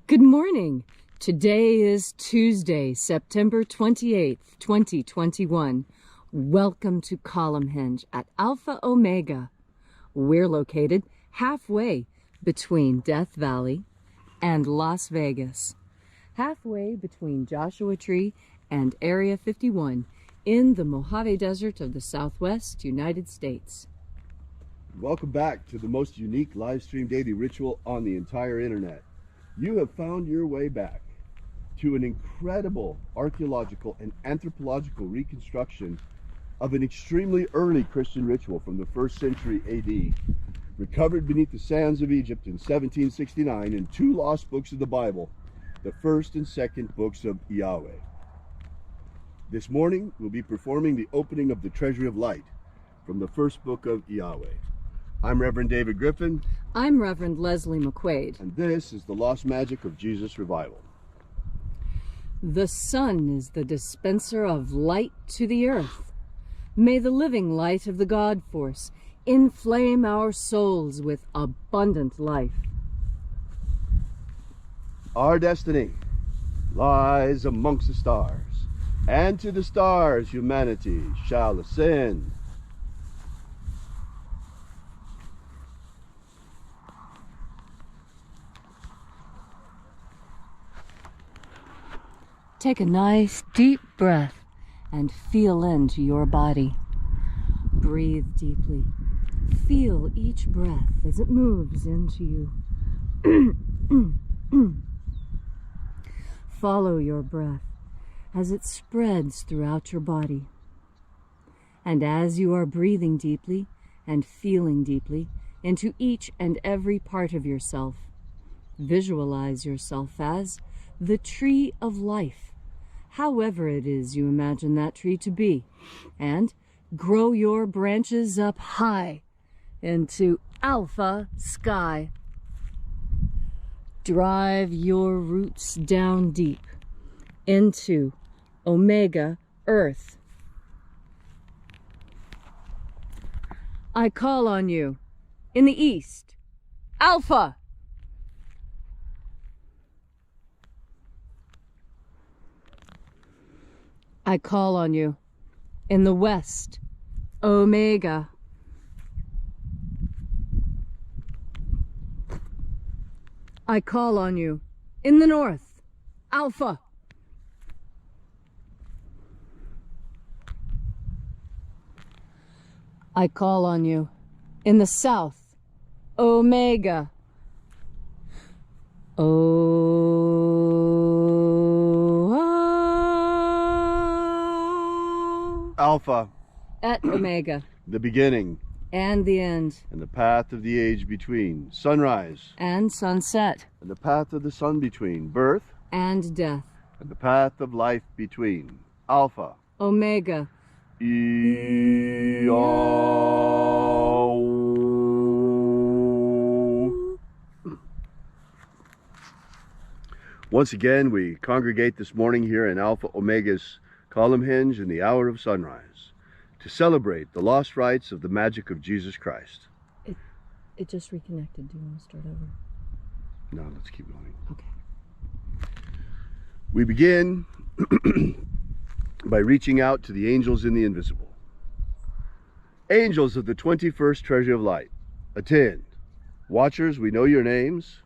Good morning. Today is Tuesday, September 28th, 2021. Welcome to Column Hinge at Alpha Omega. We're located halfway between Death Valley and Las Vegas. Halfway between Joshua Tree and Area 51 in the Mojave Desert of the Southwest United States. Welcome back to the most unique live stream daily ritual on the entire internet. You have found your way back to an incredible archaeological and anthropological reconstruction of an extremely early Christian ritual from the 1st century AD, recovered beneath the sands of Egypt in 1769 in two lost books of the Bible, the 1st and 2nd books of Yahweh. This morning, we'll be performing the opening of the Treasury of Light from the 1st book of Yahweh. I'm Reverend David Griffin. I'm Reverend Leslie McQuade. And this is the Lost Magic of Jesus Revival. The sun is the dispenser of light to the earth. May the living light of the God Force inflame our souls with abundant life. Our destiny lies amongst the stars, and to the stars humanity shall ascend. Take a nice deep breath and feel into your body. Breathe deeply. Feel each breath as it moves into you. Follow your breath as it spreads throughout your body. And as you are breathing deeply and feeling deeply into each and every part of yourself, visualize yourself as the tree of life, however it is you imagine that tree to be, and grow your branches up high into alpha sky. Drive your roots down deep into omega earth. I call on you in the east, alpha. I call on you in the west, omega. I call on you in the north, alpha. I call on you in the south, omega. Alpha. At omega. The beginning. And the end. And the path of the age between. Sunrise. And sunset. And the path of the sun between. Birth. And death. And the path of life between. Alpha. Omega. Once again, we congregate this morning here in Alpha Omega's Column Hinge in the hour of sunrise to celebrate the lost rites of the magic of Jesus Christ. It just reconnected. Do you want to start over? No, let's keep going. Okay. We begin by reaching out to the angels in the invisible. Angels of the 21st Treasury of Light, attend. Watchers, we know your names,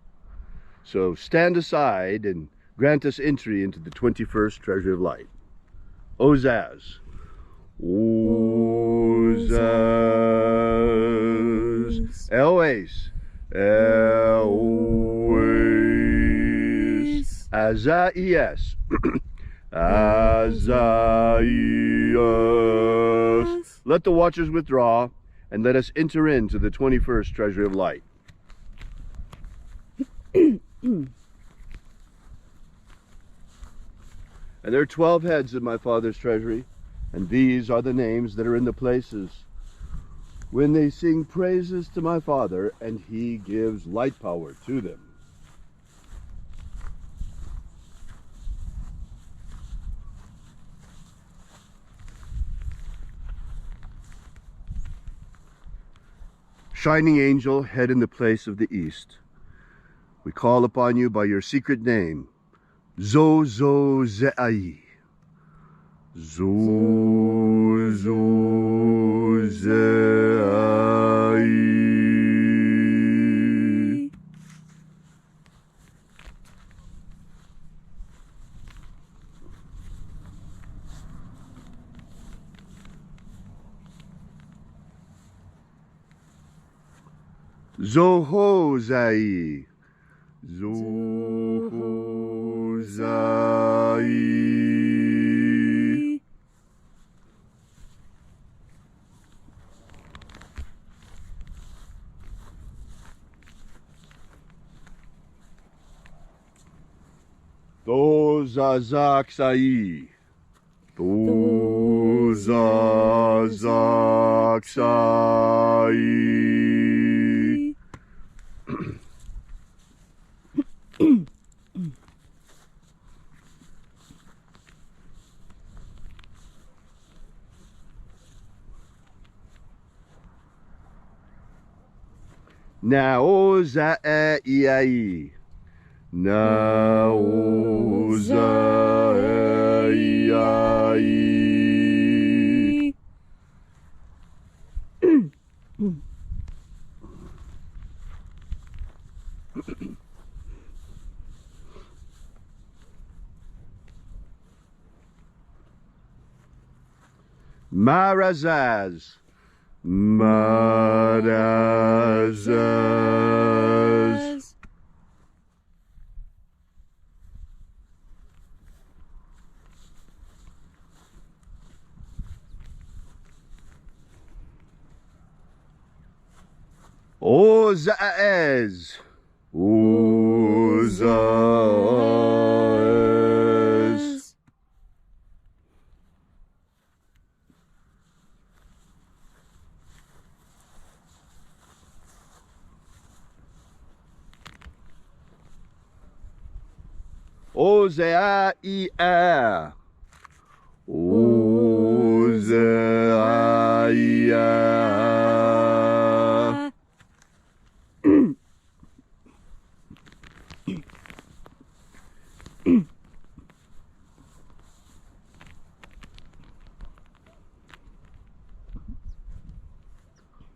so stand aside and grant us entry into the 21st Treasury of Light. Ozaz. Ozaz. Elwes. Elwes. Azaias. Azaias. Let the watchers withdraw and let us enter into the 21st Treasury of Light. And there are 12 heads in my Father's treasury, and these are the names that are in the places when they sing praises to my Father, and he gives light power to them. Shining angel, head in the place of the east. We call upon you by your secret name, Zozozai. Zozozai. Zohozai. Zohozai. Dozazaksai. Dozazaksai. Naozai. Naozai. Marazaz. Marazaz. Ozaez. Ozaez. Ozaia. Ozaia.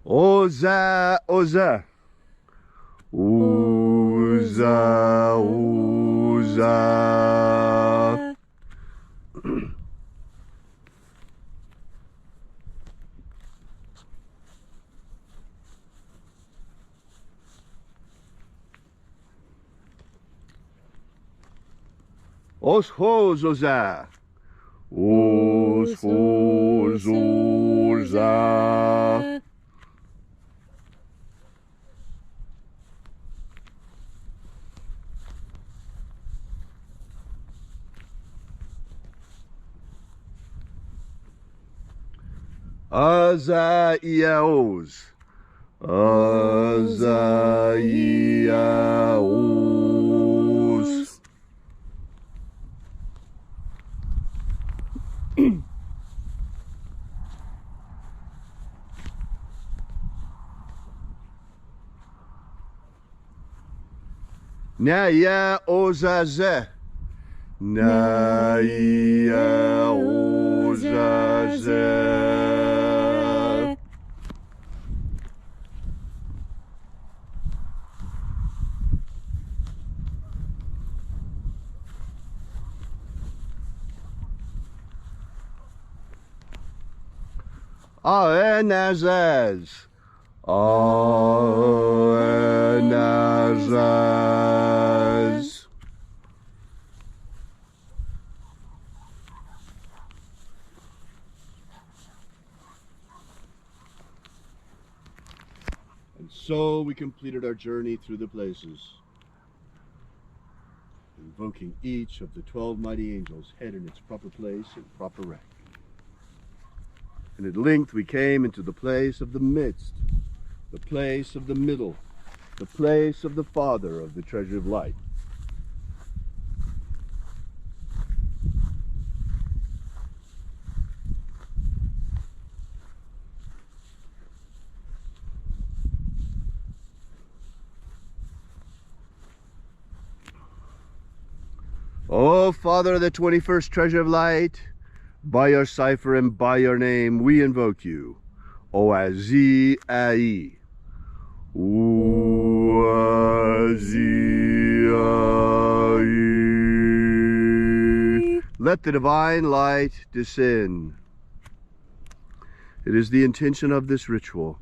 Oza, Oza. Oza, Oza. Oshozoza. Oshozoza. Azaiaos. Azaiaos. Naya Ozaze. Naya Ozaze. Aenazaz. Aenazaz. And so we completed our journey through the places, invoking each of the 12 mighty angels, head in its proper place and proper rank. And at length we came into the place of the midst, the place of the middle, the place of the Father of the treasure of light. O Father of the 21st treasure of light, by your cipher and by your name we invoke you. Oazi Ai. Oazi Ai. Let the divine light descend. It is the intention of this ritual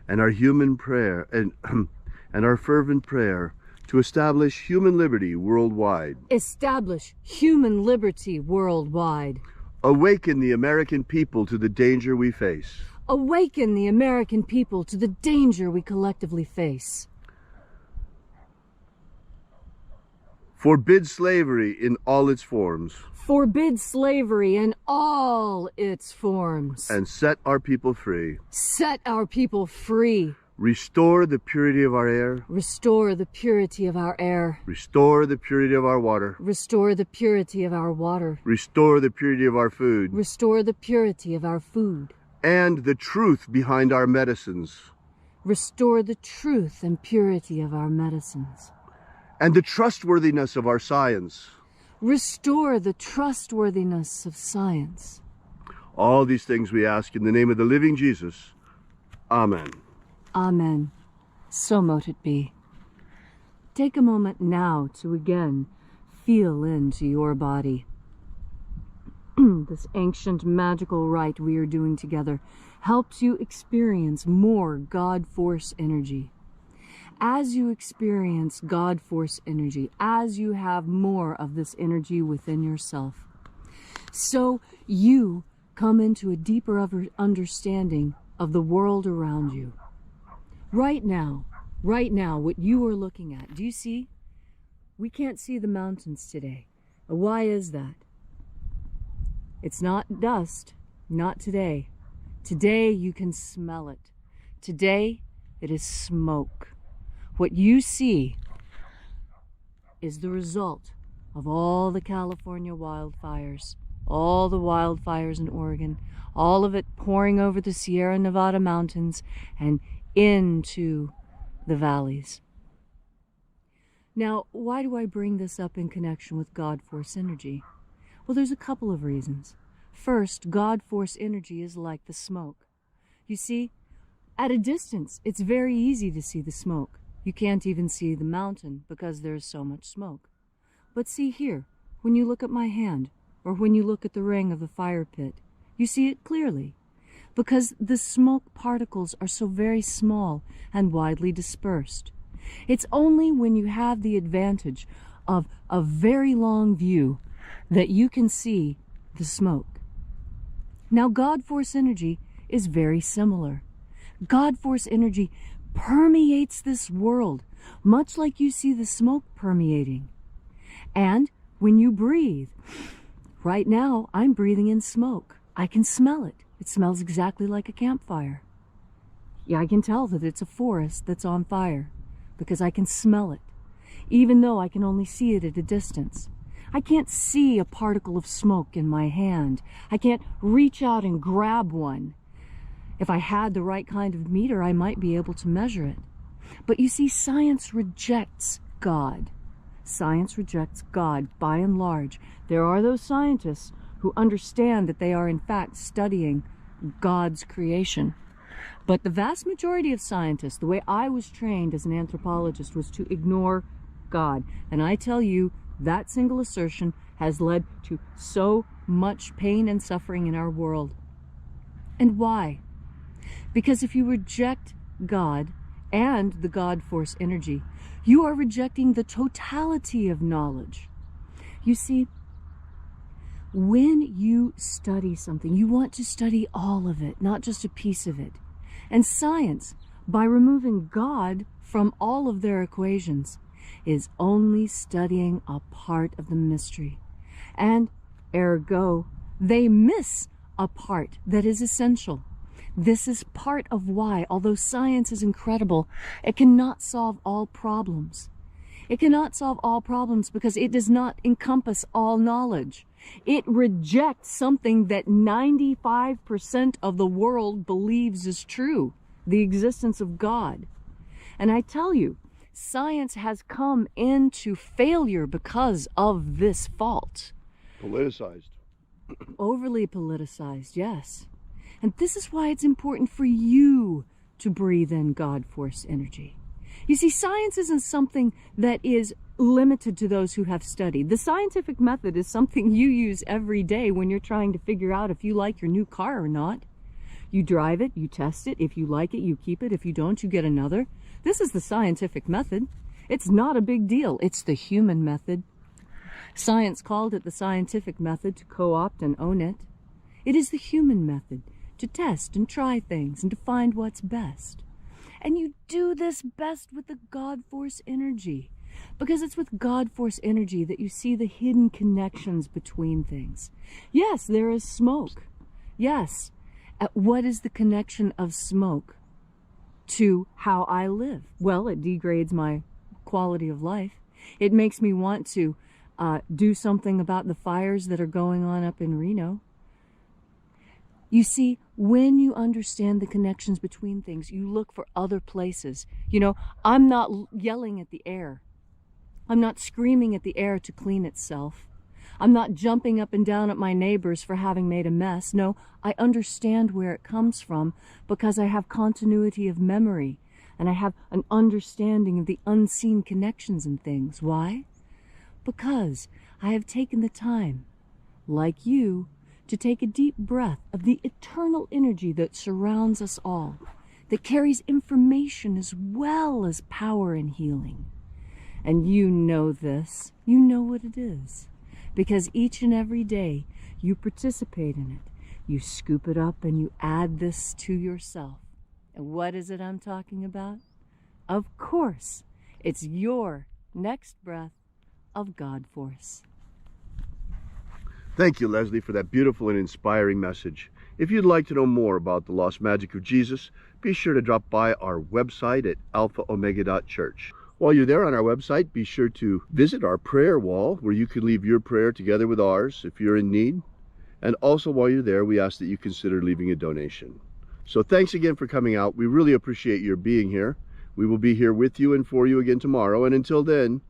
and our human prayer and our fervent prayer to establish human liberty worldwide. Establish human liberty worldwide. Awaken the American people to the danger we face. Awaken the American people to the danger we collectively face. Forbid slavery in all its forms. Forbid slavery in all its forms. And set our people free. Set our people free. Restore the purity of our air. Restore the purity of our air. Restore the purity of our water. Restore the purity of our water. Restore the purity of our food. Restore the purity of our food. And the truth behind our medicines. Restore the truth and purity of our medicines. And the trustworthiness of our science. Restore the trustworthiness of science. All these things we ask in the name of the living Jesus. Amen. Amen. So mote it be. Take a moment now to again feel into your body. This ancient magical rite we are doing together helps you experience more God Force energy. As you experience God Force energy, as you have more of this energy within yourself, so you come into a deeper understanding of the world around you. Right now, what you are looking at, do you see? We can't see the mountains today. Why is that? It's not dust, not today. Today you can smell it. Today it is smoke. What you see is the result of all the California wildfires, all the wildfires in Oregon, all of it pouring over the Sierra Nevada mountains and into the valleys. Now, why do I bring this up in connection with God Force energy? Well, there's a couple of reasons. First, God Force energy is like the smoke. You see, at a distance, it's very easy to see the smoke. You can't even see the mountain because there's so much smoke. But see here, when you look at my hand, or when you look at the ring of the fire pit, you see it clearly, because the smoke particles are so very small and widely dispersed. It's only when you have the advantage of a very long view that you can see the smoke. Now, God Force energy is very similar. God Force energy permeates this world, much like you see the smoke permeating. And when you breathe, right now I'm breathing in smoke. I can smell it. It smells exactly like a campfire. Yeah, I can tell that it's a forest that's on fire because I can smell it, even though I can only see it at a distance. I can't see a particle of smoke in my hand. I can't reach out and grab one. If I had the right kind of meter, I might be able to measure it. But you see, science rejects God. Science rejects God by and large. There are those scientists who understand that they are in fact studying God's creation. But the vast majority of scientists, the way I was trained as an anthropologist, was to ignore God. And I tell you, that single assertion has led to so much pain and suffering in our world. And why? Because if you reject God and the God Force energy, you are rejecting the totality of knowledge. You see, when you study something, you want to study all of it, not just a piece of it. And science, by removing God from all of their equations, is only studying a part of the mystery. And ergo, they miss a part that is essential. This is part of why, although science is incredible, it cannot solve all problems. It cannot solve all problems because it does not encompass all knowledge. It rejects something that 95% of the world believes is true, the existence of God. And I tell you, science has come into failure because of this fault. Politicized. Overly politicized, yes. And this is why it's important for you to breathe in God force energy. You see, science isn't something that is limited to those who have studied. The scientific method is something you use every day when you're trying to figure out if you like your new car or not. You drive it, you test it. If you like it, you keep it. If you don't, you get another. This is the scientific method. It's not a big deal. It's the human method. Science called it the scientific method to co-opt and own it. It is the human method to test and try things and to find what's best. And you do this best with the God force energy, because it's with God force energy that you see the hidden connections between things. Yes, there is smoke. Yes. What is the connection of smoke to how I live? Well, it degrades my quality of life. It makes me want to do something about the fires that are going on up in Reno. You see, when you understand the connections between things, you look for other places. You know, I'm not yelling at the air. I'm not screaming at the air to clean itself. I'm not jumping up and down at my neighbors for having made a mess. No, I understand where it comes from because I have continuity of memory and I have an understanding of the unseen connections in things. Why? Because I have taken the time, like you, to take a deep breath of the eternal energy that surrounds us all, that carries information as well as power and healing. And you know this. You know what it is. Because each and every day you participate in it. You scoop it up and you add this to yourself. And what is it I'm talking about? Of course, it's your next breath of God force. Thank you, Leslie, for that beautiful and inspiring message. If you'd like to know more about the lost magic of Jesus, be sure to drop by our website at alphaomega.church. While you're there on our website, be sure to visit our prayer wall where you can leave your prayer together with ours if you're in need. And also while you're there, we ask that you consider leaving a donation. So thanks again for coming out. We really appreciate your being here. We will be here with you and for you again tomorrow. And until then,